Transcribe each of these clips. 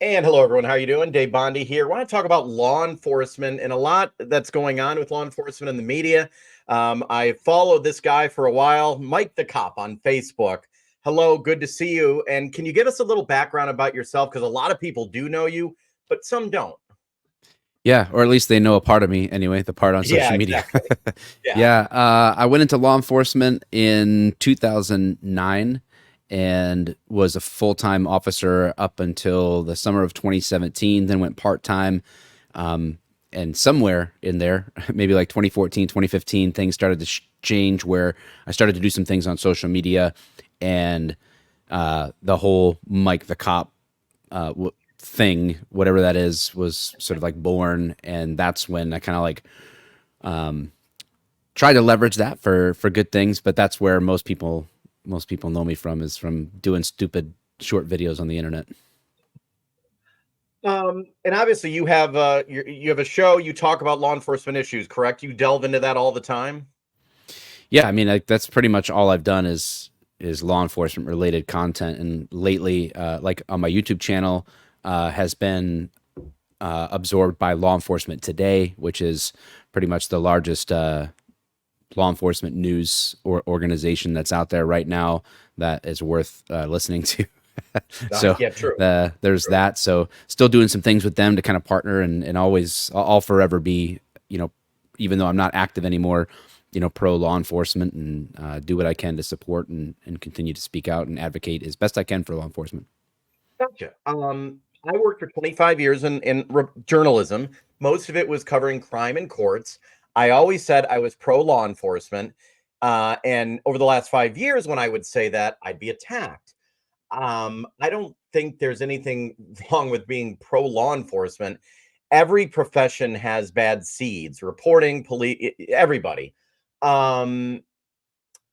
And hello, everyone. How are you doing? Dave Bondy here. I want to talk about law enforcement and a lot that's going on with law enforcement and the media. I followed this guy for a while, Mike the Cop on Facebook. Hello, good to see you. And can you give us a little background about yourself? Because a lot of people do know you, but some don't. Yeah, or at least they know a part of me anyway, the part on Yeah, social media. exactly. Yeah. Yeah, I went into law enforcement in 2009 and was a full-time officer up until the summer of 2017, then went part-time. Um, and somewhere in there, maybe like 2014, 2015, things started to change where I started to do some things on social media and the whole Mike the Cop thing, whatever that is, was sort of like born, and that's when I kind of like tried to leverage that for good things. But that's where most people know me from, is from doing stupid short videos on the internet. And obviously you have a show, you talk about law enforcement issues, correct? You delve into that all the time. Yeah, I mean, like, that's pretty much all I've done is law enforcement related content. And lately, like on my YouTube channel, has been absorbed by Law Enforcement Today, which is pretty much the largest law enforcement news or organization that's out there right now that is worth listening to. So Yeah, true. there's True. that. So still doing some things with them to kind of partner, and always I'll forever be, even though I'm not active anymore, pro law enforcement, and do what I can to support and continue to speak out and advocate as best I can for law enforcement. Gotcha. I worked for 25 years in journalism. Most of it was covering crime in courts. I always said I was pro law enforcement. And over the last 5 years, when I would say that, I'd be attacked. I don't think there's anything wrong with being pro law enforcement. Every profession has bad seeds, reporting, police, everybody. Um,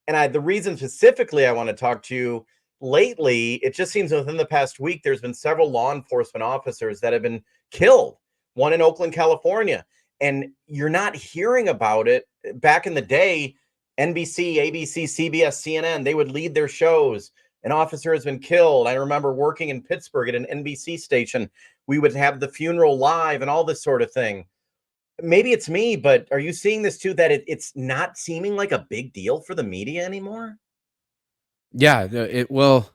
the reason specifically I want to talk to you lately, it just seems within the past week, there's been several law enforcement officers that have been killed, one in Oakland, California. And you're not hearing about it. Back in the day, NBC, ABC, CBS, CNN, they would lead their shows. An officer has been killed. I remember working in Pittsburgh at an NBC station. We would have the funeral live and all this sort of thing. Maybe it's me, but are you seeing this too, that it's not seeming like a big deal for the media anymore? Yeah, well,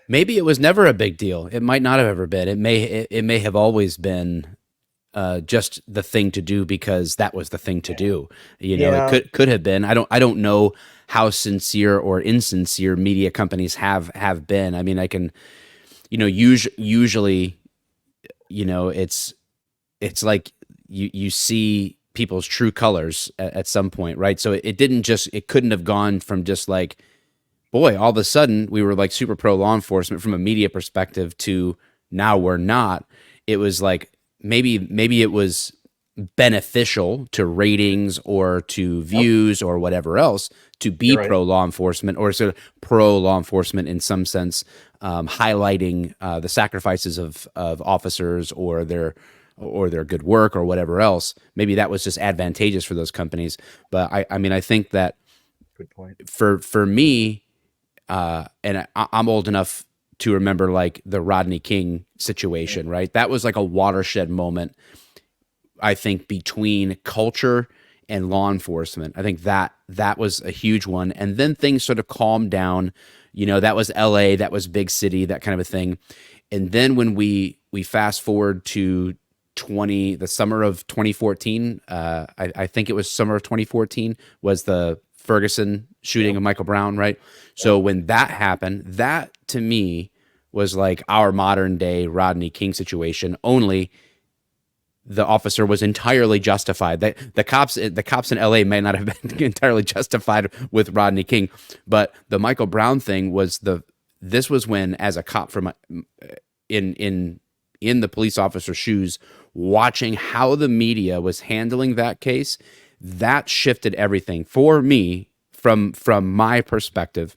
maybe it was never a big deal. It might not have ever been. It may have always been just the thing to do because that was the thing to do. It Yeah. could have been. I don't know how sincere or insincere media companies have been. I mean, I can, usually, it's like you see people's true colors at some point, right? So it couldn't have gone from just like, boy, all of a sudden we were like super pro law enforcement from a media perspective to now we're not. It was like maybe it was beneficial to ratings or to Yep. views or whatever else to be You're right. pro law enforcement, or sort of pro law enforcement in some sense, highlighting the sacrifices of officers or their good work or whatever else. Maybe that was just advantageous for those companies. But I mean, I think that Good point. for me, and I'm old enough to remember like the Rodney King situation, right? That was like a watershed moment, I think, between culture and law enforcement. I think that was a huge one. And then things sort of calmed down. That was LA, that was big city, that kind of a thing. And then when we fast forward to the summer of 2014, I think it was summer of 2014 was the Ferguson shooting Yep. of Michael Brown, right? Yep. So when that happened, that to me was like our modern day Rodney King situation. Only the officer was entirely justified. The cops in LA may not have been entirely justified with Rodney King, but the Michael Brown thing was this was when, as a cop from in the police officer's shoes, watching how the media was handling that case, that shifted everything for me from my perspective.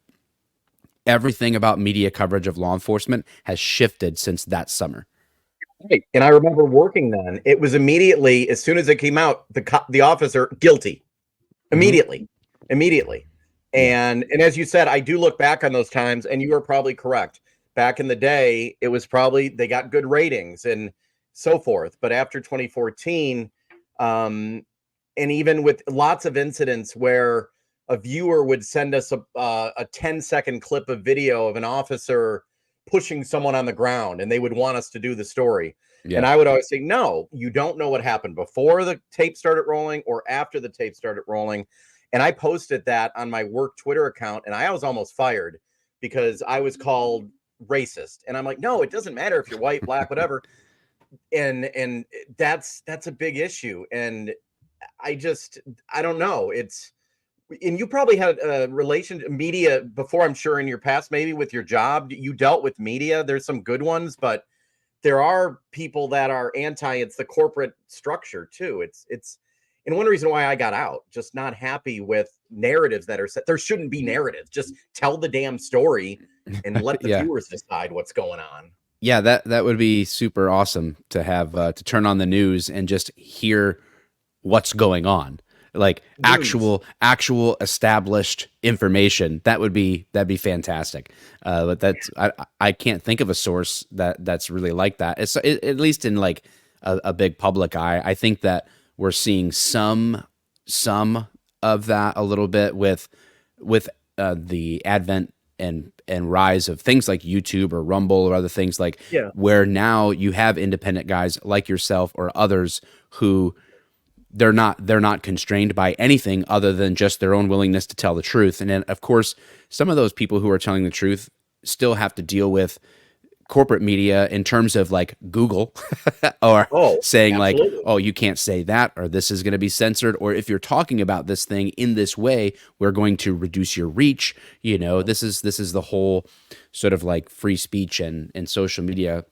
Everything about media coverage of law enforcement has shifted since that summer. Right. And I remember working then. It was immediately, as soon as it came out, the officer guilty Mm-hmm. immediately, immediately. Yeah. And as you said, I do look back on those times, and you are probably correct. back in the day, it was probably they got good ratings and so forth. But after 2014, um, and even with lots of incidents where a viewer would send us a 10-second clip of video of an officer pushing someone on the ground and they would want us to do the story. And Yeah. I would always say, no, you don't know what happened before the tape started rolling or after the tape started rolling. And I posted that on my work Twitter account, and I was almost fired because I was called racist. And I'm like, no, it doesn't matter if you're white, black, whatever. And that's a big issue. And I don't know. And you probably had a relation media before, I'm sure, in your past, maybe with your job. You dealt with media. There's some good ones, but there are people that are anti. It's the corporate structure too. It's and one reason why I got out, just not happy with narratives that are set. There shouldn't be narratives. Just tell the damn story and let the Yeah. viewers decide what's going on. Yeah, that would be super awesome to have to turn on the news and just hear what's going on. Like News. actual established information. That'd be fantastic. But I can't think of a source that's really like that. At least in like a big public eye. I think that we're seeing some of that a little bit with the advent and rise of things like YouTube or Rumble or other things, like Yeah. where now you have independent guys like yourself or others who they're not constrained by anything other than just their own willingness to tell the truth. And then of course, some of those people who are telling the truth still have to deal with corporate media in terms of like Google or Oh, saying like, absolutely. oh, you can't say that, or this is going to be censored, or if you're talking about this thing in this way, we're going to reduce your reach. This is the whole sort of like free speech and social media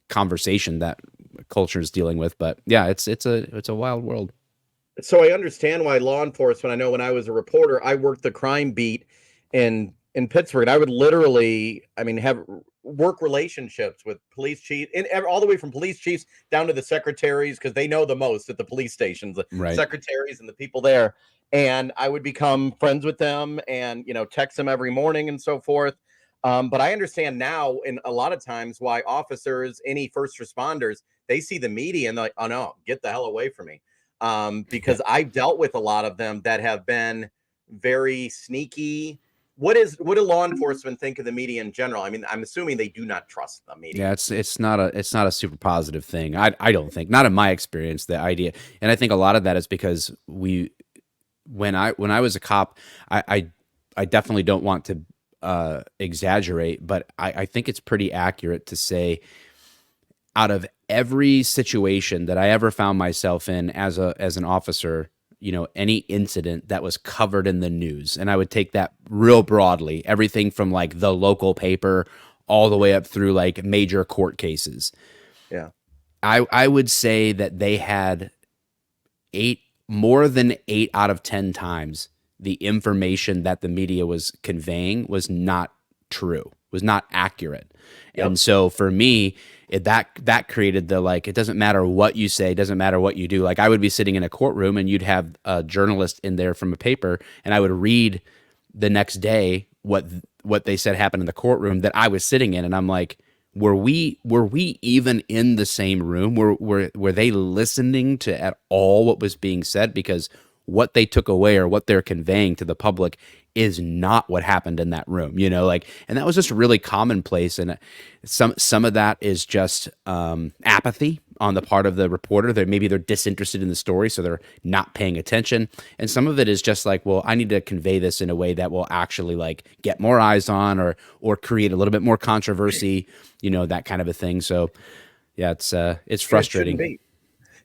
conversation that culture is dealing with. But yeah, it's a wild world. So I understand why law enforcement. I know when I was a reporter, I worked the crime beat in Pittsburgh. And I would literally, I mean, have work relationships with police chiefs, and all the way from police chiefs down to the secretaries, because they know the most at the police stations, the Right. secretaries and the people there. And I would become friends with them, and text them every morning and so forth. But I understand now, in a lot of times, why officers, any first responders, they see the media and they're like, "Oh no, get the hell away from me." Yeah. Because I've dealt with a lot of them that have been very sneaky. What do law enforcement think of the media in general? I mean, I'm assuming they do not trust the Yeah, media. it's not a super positive thing. I don't think, not in my experience, the idea. And I think a lot of that is because when I was a cop, I definitely don't want to exaggerate, but I think it's pretty accurate to say out of every situation that I ever found myself in as an officer, any incident that was covered in the news, and I would take that real broadly, everything from like the local paper all the way up through like major court cases. Yeah. I would say that they had eight more than 8 out of 10 times the information that the media was conveying was not true, was not accurate. And Yep. so for me, that created the, like, it doesn't matter what you say, it doesn't matter what you do. Like, I would be sitting in a courtroom and you'd have a journalist in there from a paper, and I would read the next day what they said happened in the courtroom that I was sitting in, and I'm like, were we even in the same room? Were they listening to at all what was being said? Because what they took away or what they're conveying to the public is not what happened in that room, like, and that was just really commonplace. And some of that is just apathy on the part of the reporter. Maybe they're disinterested in the story, so they're not paying attention. And some of it is just like, well, I need to convey this in a way that will actually like get more eyes on, or create a little bit more controversy, that kind of a thing. So yeah, it's And it shouldn't frustrating. be.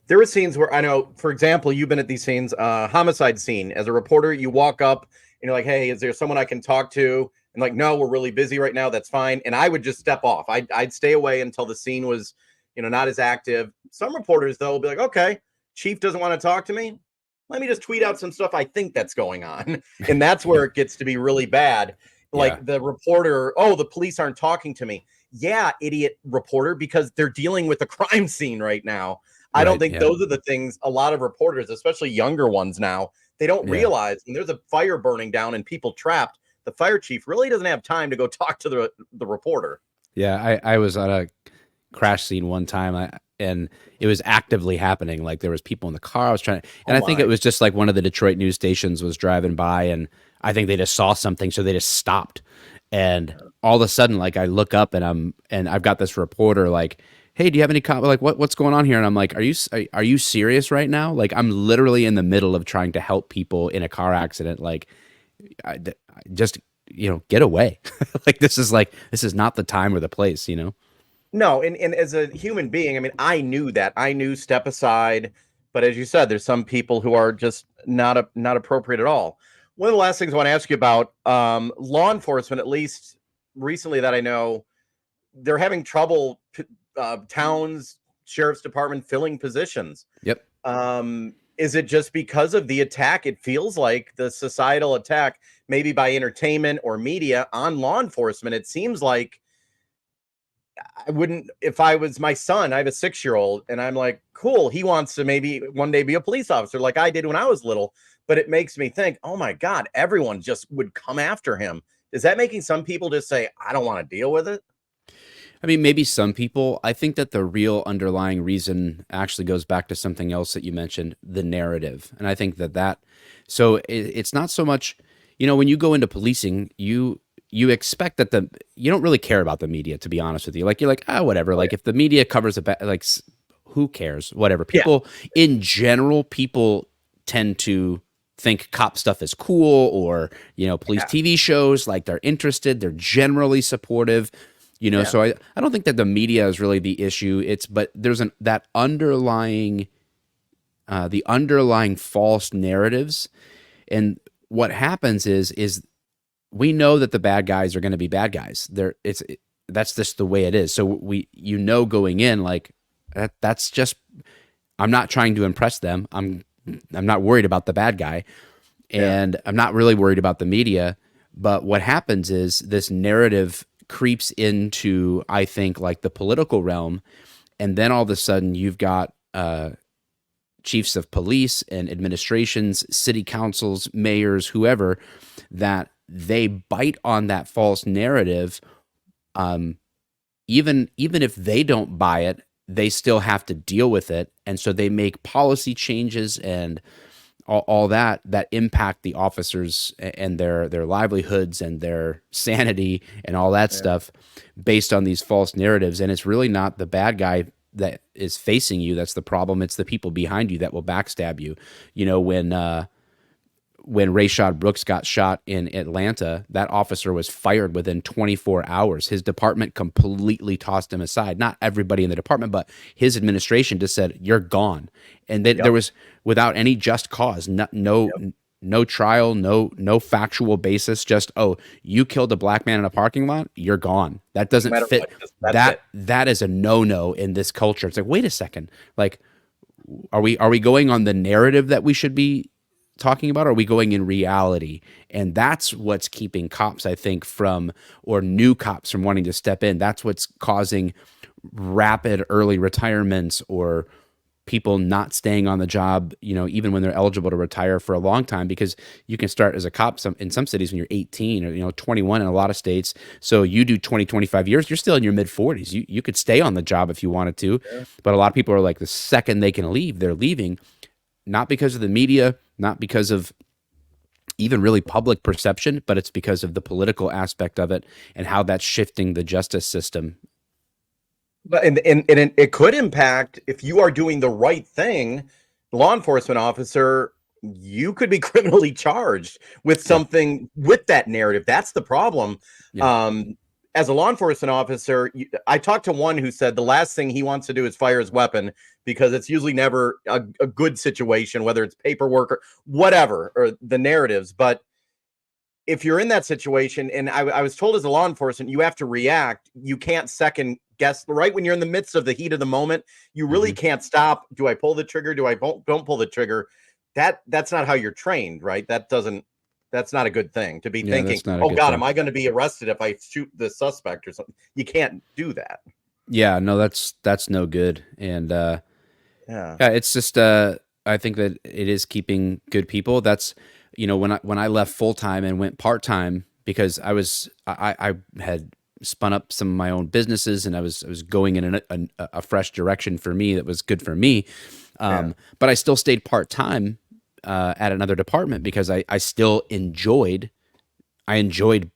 There were scenes where I know, for example, you've been at these scenes, homicide scene. As a reporter, you walk up and you're like, "Hey, is there someone I can talk to?" And like, "No, we're really busy right now. That's fine." And I would just step off. I'd stay away until the scene was, not as active. Some reporters though will be like, "Okay, chief doesn't want to talk to me. Let me just tweet out some stuff I think that's going on." And that's where it gets to be really bad. Yeah. Like the reporter, "Oh, the police aren't talking to me." Yeah, idiot reporter, because they're dealing with a crime scene right now. I don't Right. think Yeah. those are the things a lot of reporters, especially younger ones now, they don't Yeah. realize when there's a fire burning down and people trapped, the fire chief really doesn't have time to go talk to the reporter. Yeah, I was on a crash scene one time, and it was actively happening. Like there was people in the car. I was trying, Oh and I think it my. was just like one of the Detroit news stations was driving by, and I think they just saw something, so they just stopped. And all of a sudden, like I look up, and I've got this reporter like, "Hey, do you have any like what's going on here?" And I'm like, are you serious right now? Like I'm literally in the middle of trying to help people in a car accident. Like I just get away. This is not the time or the place. No, and as a human being, I mean, I knew that. I knew step aside, but as you said, there's some people who are just not appropriate at all. One of the last things I want to ask you about law enforcement, at least recently that I know, they're having trouble towns, sheriff's department filling positions. Yep. Is it just because of the attack? It feels like the societal attack, maybe by entertainment or media on law enforcement. It seems like I wouldn't, if I was my son, I have a 6-year-old, and I'm like, cool, he wants to maybe one day be a police officer like I did when I was little. But it makes me think, oh my God, everyone just would come after him. Is that making some people just say, I don't want to deal with it? I mean, maybe some people. I think that the real underlying reason actually goes back to something else that you mentioned, the narrative. And I think so it's not so much, when you go into policing, you expect that you don't really care about the media, to be honest with you. Like you're like, whatever. Oh, Like if the media covers like who cares? Whatever. yeah. People in general, people tend to think cop stuff is cool, or police Yeah. TV shows, like they're interested, they're generally supportive. Yeah. So I don't think that the media is really the issue. But there's that underlying the underlying false narratives. And what happens is we know that the bad guys are going to be bad guys. That's just the way it is. So going in, like that's just, I'm not trying to impress them. I'm not worried about the bad guy, Yeah. and I'm not really worried about the media. But what happens is this narrative creeps into, I think, like the political realm, and then all of a sudden you've got chiefs of police and administrations, city councils, mayors, whoever, that they bite on that false narrative. Even if they don't buy it, they still have to deal with it, and so they make policy changes and all that impact the officers and their livelihoods and their sanity and all that Yeah. stuff based on these false narratives. And it's really not the bad guy that is facing you that's the problem. It's the people behind you that will backstab you. When Rayshad Brooks got shot in Atlanta, that officer was fired within 24 hours. His department completely tossed him aside. Not everybody in the department, but his administration just said, "You're gone." And there Yep. was, without any just cause, Yep. no trial, no factual basis. Just, oh, you killed a black man in a parking lot, you're gone. That No doesn't matter fit. what, that's it. That is a no in this culture. It's like, wait a second, like, are we going on the narrative that we should be talking about, or are we going in reality? And that's what's keeping cops, I think, or new cops from wanting to step in. That's what's causing rapid early retirements, or people not staying on the job, even when they're eligible to retire for a long time, because you can start as a cop in some cities when you're 18 or 21 in a lot of states. So you do 20-25 years, you're still in your mid 40s. You could stay on the job if you wanted to. Yeah. But a lot of people are like, the second they can leave, they're leaving, not because of the media, not because of even really public perception, but it's because of the political aspect of it and how that's shifting the justice system. But and it could impact if you are doing the right thing, law enforcement officer, you could be criminally charged with Yeah. something with that narrative. That's the problem. Yeah. Um, as a law enforcement officer, I talked to one who said the last thing he wants to do is fire his weapon because it's usually never a good situation, whether it's paperwork or whatever, or the narratives. But if you're in that situation, and I was told as a law enforcement, you have to react. You can't second guess. Right when you're in the midst of the heat of the moment, you really Mhm. can't stop. Do I pull the trigger? Do I don't pull the trigger? That's not how you're trained, right? That's not a good thing to be Yeah, thinking. that's not a Oh good God, thing. am I going to be arrested if I shoot the suspect or something? You can't do that. Yeah, no, that's no good. And Yeah. yeah, it's just I think that it is keeping good people. That's when I left full time and went part time because I had spun up some of my own businesses, and I was going in a fresh direction for me that was good for me. Yeah. But I still stayed part time at another department because I still enjoyed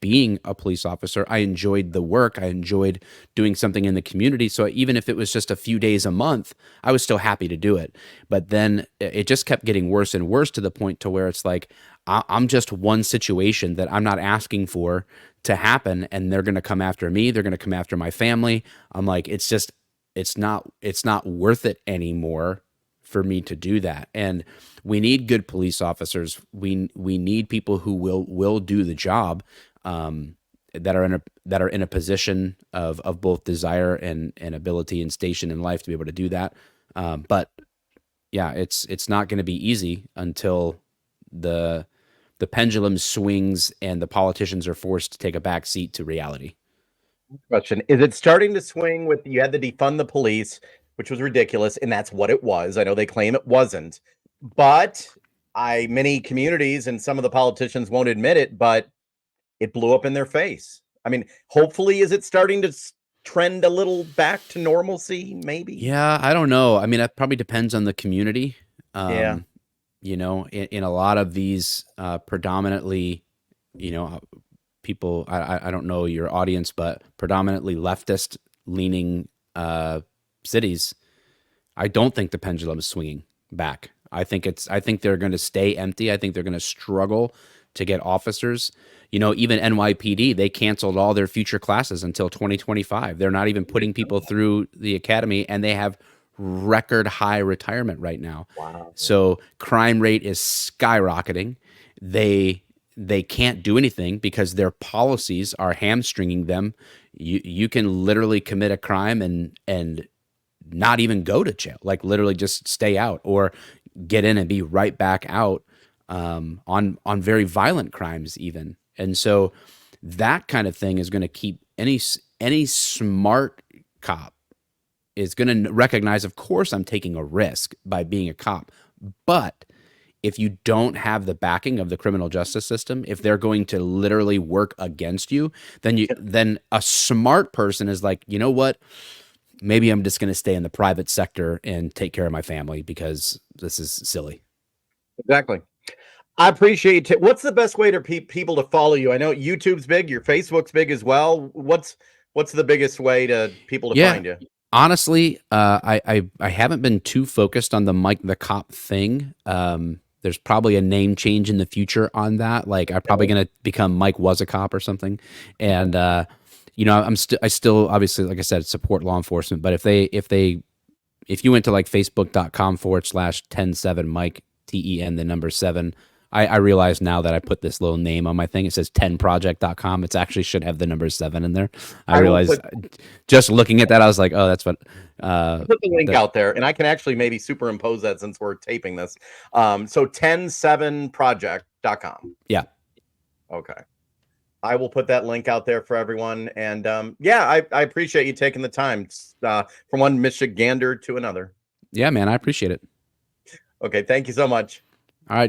being a police officer. I enjoyed the work. I enjoyed doing something in the community. So even if it was just a few days a month, I was still happy to do it. But then it just kept getting worse and worse to the point to where it's like I'm just one situation that I'm not asking for to happen, and they're going to come after me. They're going to come after my family. I'm like, it's not worth it anymore for me to do that. And we need good police officers. We need people who will do the job, that are in a position of both desire and ability and station in life to be able to do that. But yeah, it's not going to be easy until the the pendulum swings and the politicians are forced to take a back seat to reality. Question. Is it starting to swing with you had to defund the police, which was ridiculous, and that's what it was. I know they claim it wasn't, but many communities and some of the politicians won't admit it, but it blew up in their face. I mean, hopefully, is it starting to trend a little back to normalcy? Maybe. Yeah, I don't know. I mean, it probably depends on the community. Yeah. Um, in a lot of these predominantly, people, I don't know your audience, but predominantly leftist leaning cities, I don't think the pendulum is swinging back. I think they're going to stay empty. I think they're going to struggle to get officers. Even NYPD, they canceled all their future classes until 2025. They're not even putting people through the academy, and they have record high retirement right now. Wow. So crime rate is skyrocketing. They can't do anything because their policies are hamstringing them. You can literally commit a crime and not even go to jail, like literally just stay out or get in and be right back out, on very violent crimes even. And so that kind of thing is going to keep any smart cop is going to recognize, of course, I'm taking a risk by being a cop. But if you don't have the backing of the criminal justice system, if they're going to literally work against you, then a smart person is like, you know what? Maybe I'm just going to stay in the private sector and take care of my family because this is silly. Exactly. I appreciate it. What's the best way to people to follow you? I know YouTube's big, your Facebook's big as well. What's the biggest way to people to Yeah, find you? honestly, I haven't been too focused on the Mike the Cop thing. There's probably a name change in the future on that. Like I'm probably gonna become Mike was a cop or something. And I still obviously, like I said, support law enforcement. But if you went to like facebook.com/107 Mike TEN the number seven, I realize now that I put this little name on my thing. It says 10project.com. It's actually should have the number seven in there. I I will realized just looking at that, I was like, oh, that's what put the link that out there, and I can actually maybe superimpose that since we're taping this. So 107project.com. yeah. Okay. I will put that link out there for everyone. And yeah, I appreciate you taking the time from one Michigander to another. Yeah, man, I appreciate it. Okay. Thank you so much.